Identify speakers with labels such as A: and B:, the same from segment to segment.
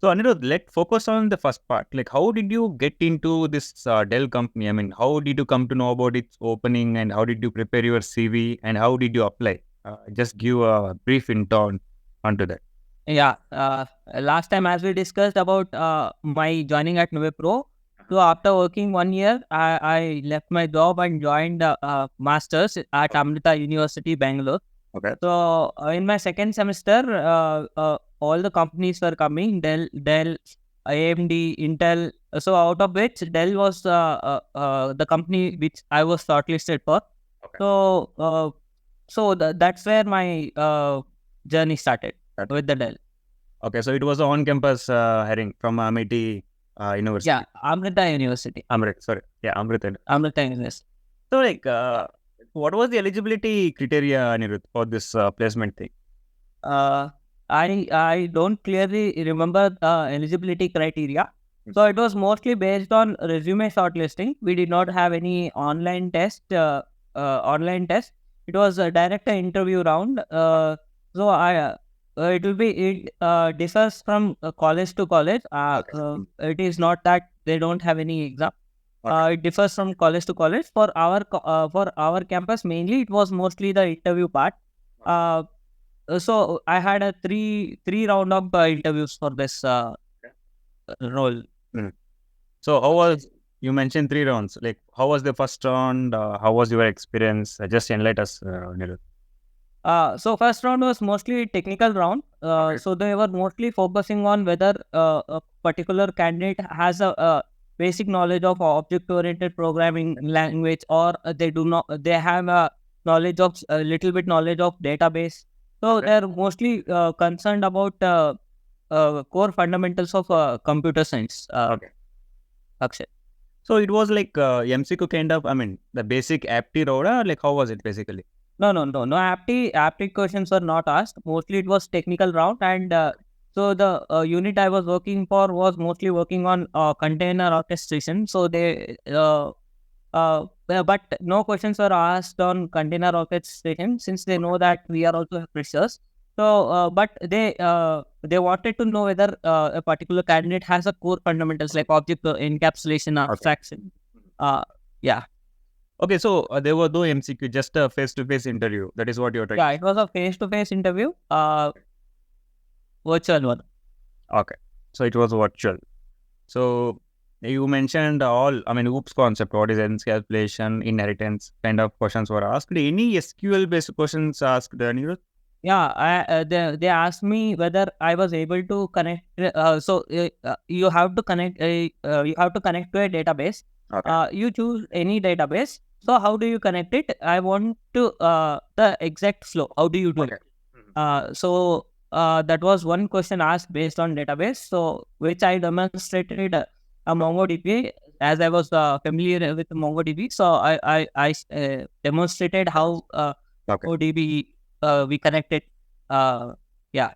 A: So Anirudh, let's focus on the first part. Like, how did you get into this Dell company? I mean, how did you come to know about its opening, and how did you prepare your CV, and how did you apply? Just give a brief intro onto that.
B: Yeah, last time as we discussed about my joining at Pro. So after working 1 year, I left my job and joined masters at Amrita University, Bangalore.
A: Okay.
B: So in my second semester, all the companies were coming: Dell, AMD, Intel. So out of which Dell was the company which I was shortlisted for.
A: Okay.
B: So that's where my journey started with the Dell.
A: Okay, so it was an on-campus hiring from Amity University.
B: Yeah, Amrita University.
A: Amrita.
B: Amrita University.
A: So, like, what was the eligibility criteria, Anirudh, for this placement thing?
B: I don't clearly remember the eligibility criteria. So it was mostly based on resume shortlisting. We did not have any online test. It was a direct interview round. It differs from college to college. It is not that they don't have any exam. It differs from college to college. For our campus mainly, it was mostly the interview part. So I had a three round of interviews for this role.
A: So how was, you mentioned 3 rounds, like how was the first round? How was your experience? Just enlighten us, Anirudh.
B: So first round was mostly technical round. So they were mostly focusing on whether a particular candidate has a basic knowledge of object-oriented programming language, or they have a knowledge of a little bit knowledge of database. So they're mostly concerned about core fundamentals of computer science. Akshay.
A: So it was like MCQ kind of, I mean, the basic apti round, or like how was it basically?
B: No apti questions were not asked. Mostly it was technical round, and so the unit I was working for was mostly working on container orchestration. So but no questions were asked on container orchestration, since they know that we are also freshers. So, but they wanted to know whether a particular candidate has a core fundamentals like object encapsulation, abstraction. Yeah.
A: Okay, so there were no MCQ, just a face-to-face interview. That is what you're trying.
B: Yeah, it was a face-to-face interview, virtual one.
A: Okay, so it was virtual. So you mentioned OOPS concept. What is encapsulation, inheritance kind of questions were asked. Any SQL-based questions asked, Anirudh?
B: Yeah, they asked me whether I was able to connect. You have to connect. You have to connect to a database.
A: Okay.
B: You choose any database. So how do you connect it? I want to the exact flow. How do you do it? So that was one question asked based on database. So which I demonstrated a MongoDB, as I was familiar with MongoDB. So I demonstrated how MongoDB we connected. Yeah.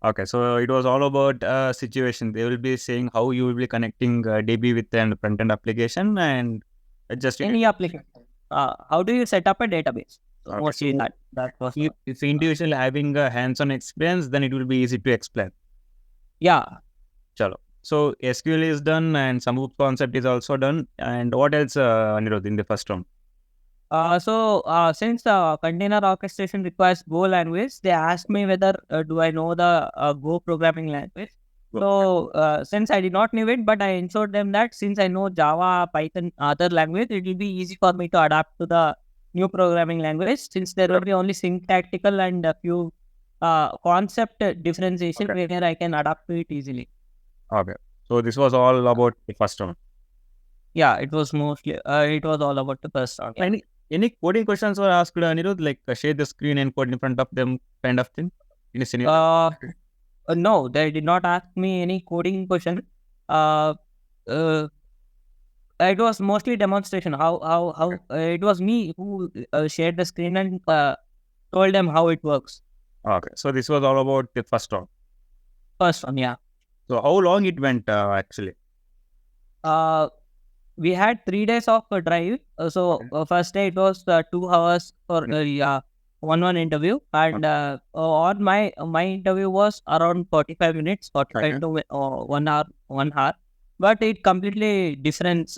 A: Okay, so it was all about situation. They will be saying how you will be connecting DB with an front-end application, and just
B: any application. How do you set up a database? So mostly that was.
A: If individual having a hands-on experience, then it will be easy to explain.
B: Yeah.
A: Chalo. So SQL is done, and some OOPS concept is also done. And what else, Anirudh, in the first round?
B: Since container orchestration requires Go language, they asked me whether do I know the Go programming language. So since I did not know it, but I ensured them that since I know Java, Python, other language, it will be easy for me to adapt to the new programming language, since there will be only syntactical and a few concept differentiation where I can adapt to it easily.
A: Okay, so this was all about the first round.
B: Yeah, it was mostly it was all about the first round. Yeah.
A: Any coding questions were asked, Anirudh, like share the screen and code in front of them kind of thing? In a scenario?
B: No, they did not ask me any coding question. It was mostly demonstration. How it was me who shared the screen and told them how it works.
A: Okay, so this was all about the first round.
B: First one, yeah.
A: So how long it went actually?
B: We had 3 days of drive. So first day it was 2 hours for 1 one interview, and on my interview was around 45 minutes, 45 to 1 hour, 1 hour, but it completely differentiates.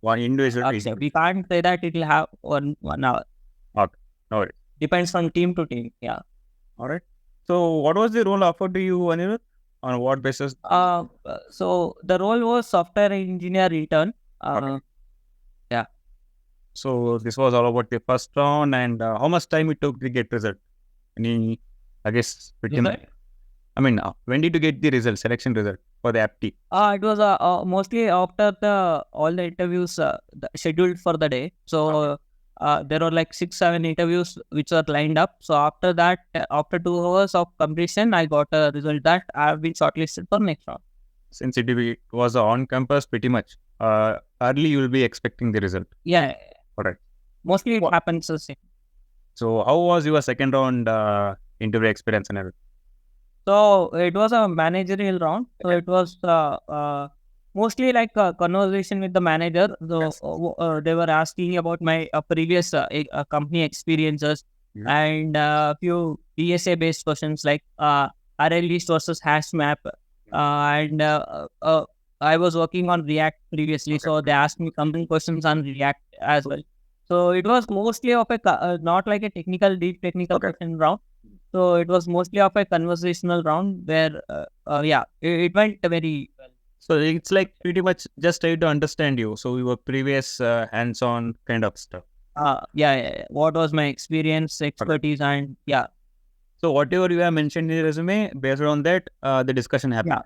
A: One individual.
B: We can't say that it will have 1 hour.
A: Okay. No worries.
B: Depends on team to team. Yeah.
A: All right. So what was the role offered to you, Anirudh? On what basis?
B: So the role was software engineer intern.
A: Okay.
B: Yeah.
A: So this was all about the first round, and how much time it took to get result? Any, I guess, pretty much. I mean, when did you get the result, selection result for the apti?
B: It was mostly after all the interviews scheduled for the day. So there were like 6-7 interviews which were lined up. So after that, after 2 hours of completion, I got a result that I have been shortlisted for next round.
A: Since it was on campus, pretty much early you will be expecting the result.
B: Yeah.
A: Correct.
B: Mostly it happens the same.
A: So how was your second round interview experience and everything?
B: So it was a managerial round. So it was mostly like a conversation with the manager. So they were asking about my previous company experiences and a few DSA based questions like array list versus hash map. And I was working on React previously, so they asked me some questions on React as well. So it was mostly of a not like a deep technical question round. So it was mostly of a conversational round where, it went very well.
A: So it's like pretty much just try to understand you. So your previous hands-on kind of stuff.
B: Yeah. What was my experience, expertise, and yeah.
A: So whatever you have mentioned in the resume, based on that, the discussion happened.
B: Yeah.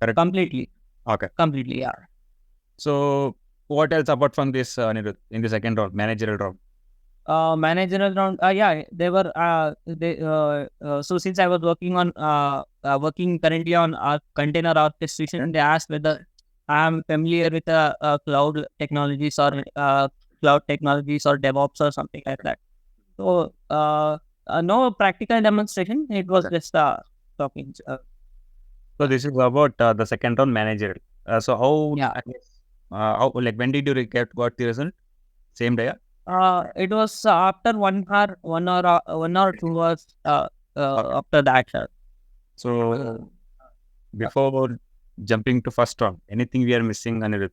A: Correct.
B: Completely.
A: Okay.
B: Completely. Yeah.
A: So what else apart from this in the second round, managerial round?
B: Managerial round. They were. So since I was working currently on container orchestration, they asked whether I am familiar with cloud technologies or DevOps or something like that. So no practical demonstration. It was just talking.
A: So this is about the second round managerial. So how?
B: Yeah.
A: How, like, when did you got the result? Same day?
B: It was after 1 hour, 2 hours after that, sir.
A: So before jumping to first round, anything we are missing, Anirudh?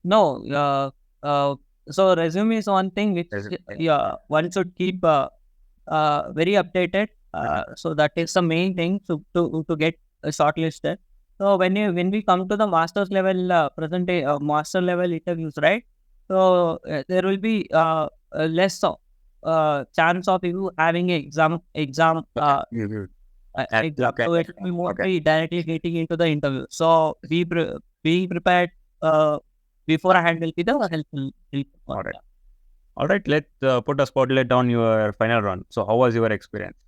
B: No. So resume is one thing which one should keep very updated. So that is the main thing to get shortlisted. So when we come to the master's level master level interviews, right? So there will be less chance of you having an exam. So it will be mostly directly getting into the interview. So being prepared beforehand will be the helpful.
A: All right. Let's put a spotlight on your final round. So how was your experience?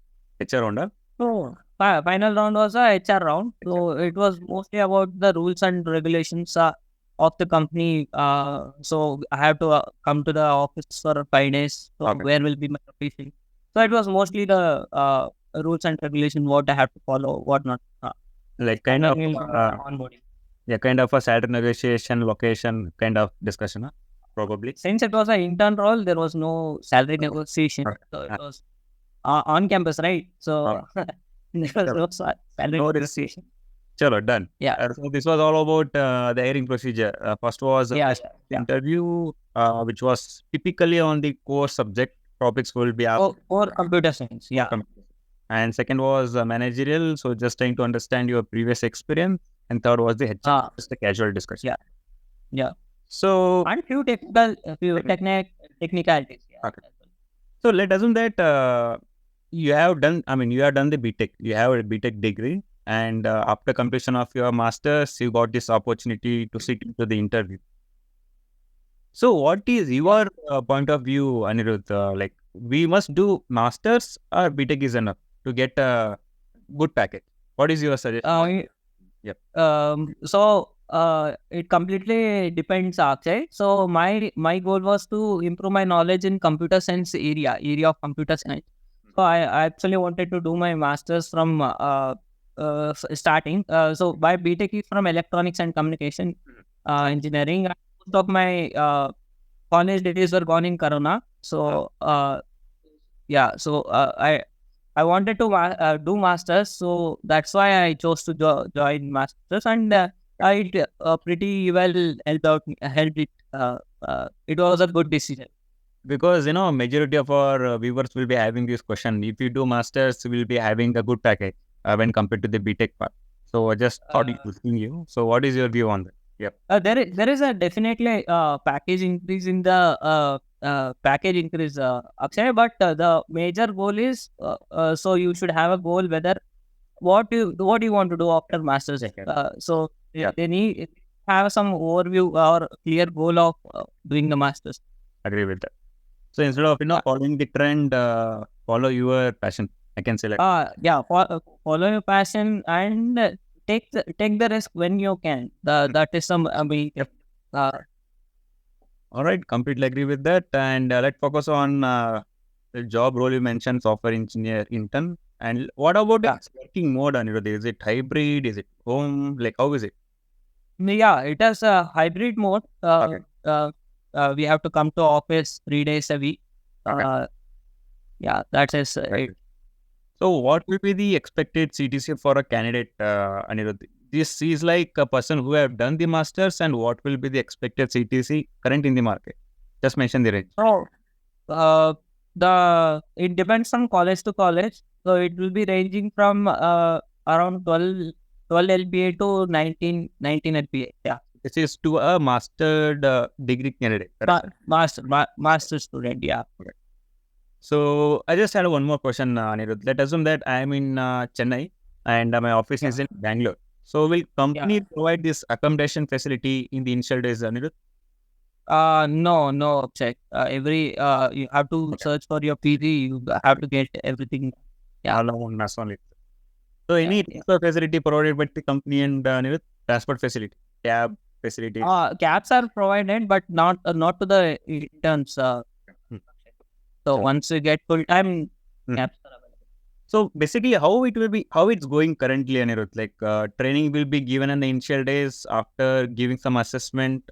A: HR round?
B: So final round was a HR round. So it was mostly about the rules and regulations of the company. So I have to come to the office for 5 days. So where will be my location? So it was mostly the rules and regulation, what I have to follow, what not.
A: Like kind of
B: onboarding.
A: Yeah, kind of a salary negotiation, location kind of discussion, probably.
B: Since it was an intern role, there was no salary negotiation. So it was on campus, right? So there was no salary negotiation.
A: Chalo, done.
B: Yeah.
A: So this was all about the hiring procedure. First was interview, which was typically on the core subject topics will be asked.
B: Or computer science, yeah.
A: And second was managerial, so just trying to understand your previous experience. And third was the HR, just a casual discussion.
B: Yeah.
A: So
B: and few technicalities. Yeah.
A: Okay. So let's assume that you have done the btech. You have a btech degree. And after completion of your master's, you got this opportunity to sit into the interview. So what is your point of view, Anirudh? Like, we must do master's or BTech is enough to get a good package? What is your suggestion?
B: So it completely depends, Akshay. So my goal was to improve my knowledge in computer science area of computer science. So I actually wanted to do my master's from starting. So my BTech is from electronics and communication engineering. Most of my college days were gone in Corona. So so I wanted to do masters, so that's why I chose to join masters, and it pretty well helped it. It was a good decision.
A: Because majority of our viewers will be having this question. If you do masters, we'll be having a good package when compared to the btech part. So I just thought asking you. So what is your view on that? Yep.
B: There is a definitely package increase in the package increase, Akshay, but the major goal is so you should have a goal whether what you want to do after masters. So
A: Yeah.
B: they need have some overview or clear goal of doing the masters.
A: Agree with that. So instead of following the trend, follow your passion. I can say like.
B: Follow your passion and take the risk when you can. That is some
A: Yep. All right, completely agree with that. And let's focus on the job role you mentioned, software engineer intern. And what about the working mode, Anirudh? Is it hybrid? Is it home? Like, how is it?
B: Yeah, it has a hybrid mode.
A: Okay.
B: We have to come to office 3 days a week.
A: Okay.
B: That is
A: Right.
B: it.
A: So what will be the expected CTC for a candidate, Anirudh? This is like a person who have done the masters, and what will be the expected CTC current in the market? Just mention the range.
B: So, it depends on college to college. So it will be ranging from around 12 LPA to 19 LPA. Yeah.
A: This is to a mastered degree candidate.
B: Master student. Yeah.
A: Okay. So I just had one more question, Anirudh. Let's assume that I am in Chennai and my office is in Bangalore. So will company provide this accommodation facility in the initial days, Anirudh?
B: No, check. You have to search for your PG. You have to get everything.
A: Yeah, alone, only. So any transport facility provided by the company and Anirudh? Transport facility, cab facilities.
B: Cabs are provided, but not to the interns. So once you get full time, cabs are available.
A: So basically, how it's going currently, Anirudh? Like training will be given in the initial days after giving some assessment.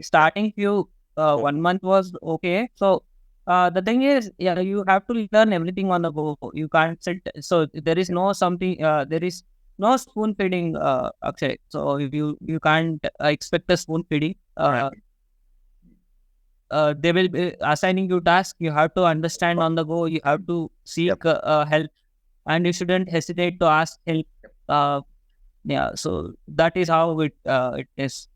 B: Starting few 1 month was okay. So the thing is, you have to learn everything on the go. You can't sit. So there is no something. There is no spoon feeding, Akshay. So if you can't expect a spoon feeding. They will be assigning you tasks. You have to understand on the go. You have to seek help, and you shouldn't hesitate to ask help. So that is how it is.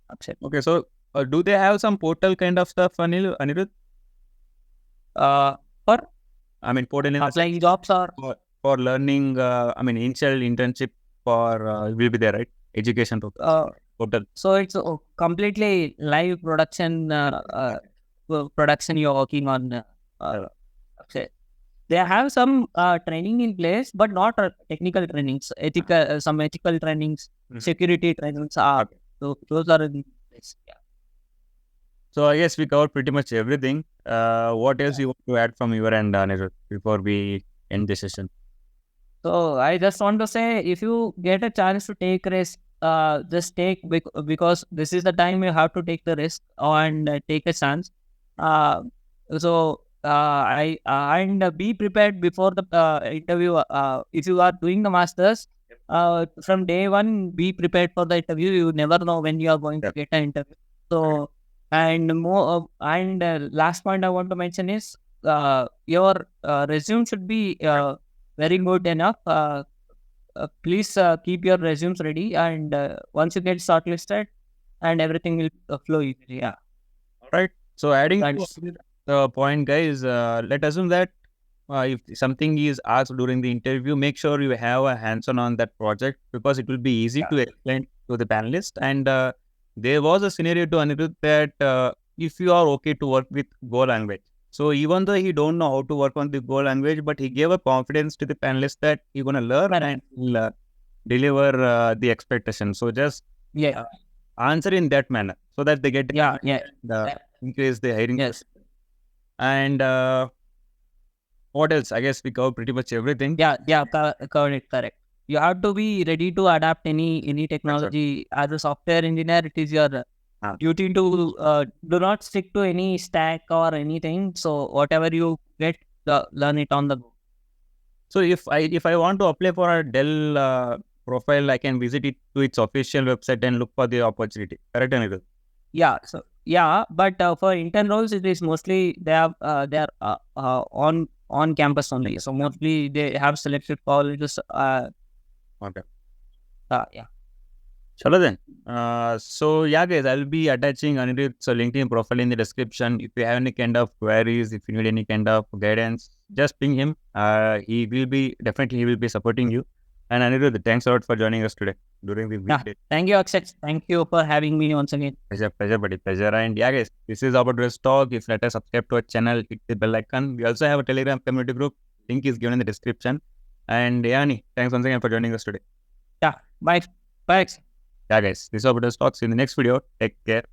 A: Okay, so do they have some portal kind of stuff, Anirudh? Portal
B: applying jobs or
A: for learning. Initial internship for will be there, right? Education portal.
B: So it's completely live production. Production you're working on. They have some training in place, but not technical trainings. Some ethical trainings, security trainings are. So those are in place. Yeah.
A: So I guess we covered pretty much everything. What else you want to add from your end, Anirudh, before we end the session?
B: So I just want to say, if you get a chance to take risk, just take, because this is the time you have to take the risk and take a chance. And be prepared before the interview. If you are doing the masters, from day one, be prepared for the interview. You never know when you are going to get an interview. So, last point I want to mention is your resume should be very good enough. Please keep your resumes ready, and once you get shortlisted, and everything will flow easily. Yeah.
A: All right. So adding to the point, guys, let's assume that if something is asked during the interview, make sure you have a hands-on on that project, because it will be easy to explain to the panelist. And there was a scenario to Anirudh that if you are okay to work with Go language. So even though he don't know how to work on the Go language, but he gave a confidence to the panelist that you're going to learn and deliver the expectation. So just answer in that manner so that they get increase the hiring.
B: Yes.
A: And what else? I guess we covered pretty much everything.
B: Correct. You have to be ready to adapt any technology. As a software engineer, it is your duty to do not stick to any stack or anything. So whatever you get, learn it on the go.
A: So if I want to apply for a Dell profile, I can visit it to its official website and look for the opportunity. Correct, Anirudh?
B: Yeah. So yeah, but for intern roles, it is mostly they are on campus only. So mostly they have selected colleges.
A: Okay.
B: Yeah.
A: Chalo then. So yeah, guys, I'll be attaching Anirudh's LinkedIn profile in the description. If you have any kind of queries, if you need any kind of guidance, just ping him. He will be supporting you. And Anirudh, thanks a lot for joining us today during the weekday.
B: Thank you, Akshay. Thank you for having me once again.
A: Pleasure, buddy. Pleasure. And yeah, guys, this is about Dress Talk. If let us subscribe to our channel, hit the bell icon. We also have a Telegram community group. Link is given in the description. And Yani, thanks once again for joining us today.
B: Yeah. Bye. Bye.
A: Yeah, guys, this is about Dress Talk. See you in the next video. Take care.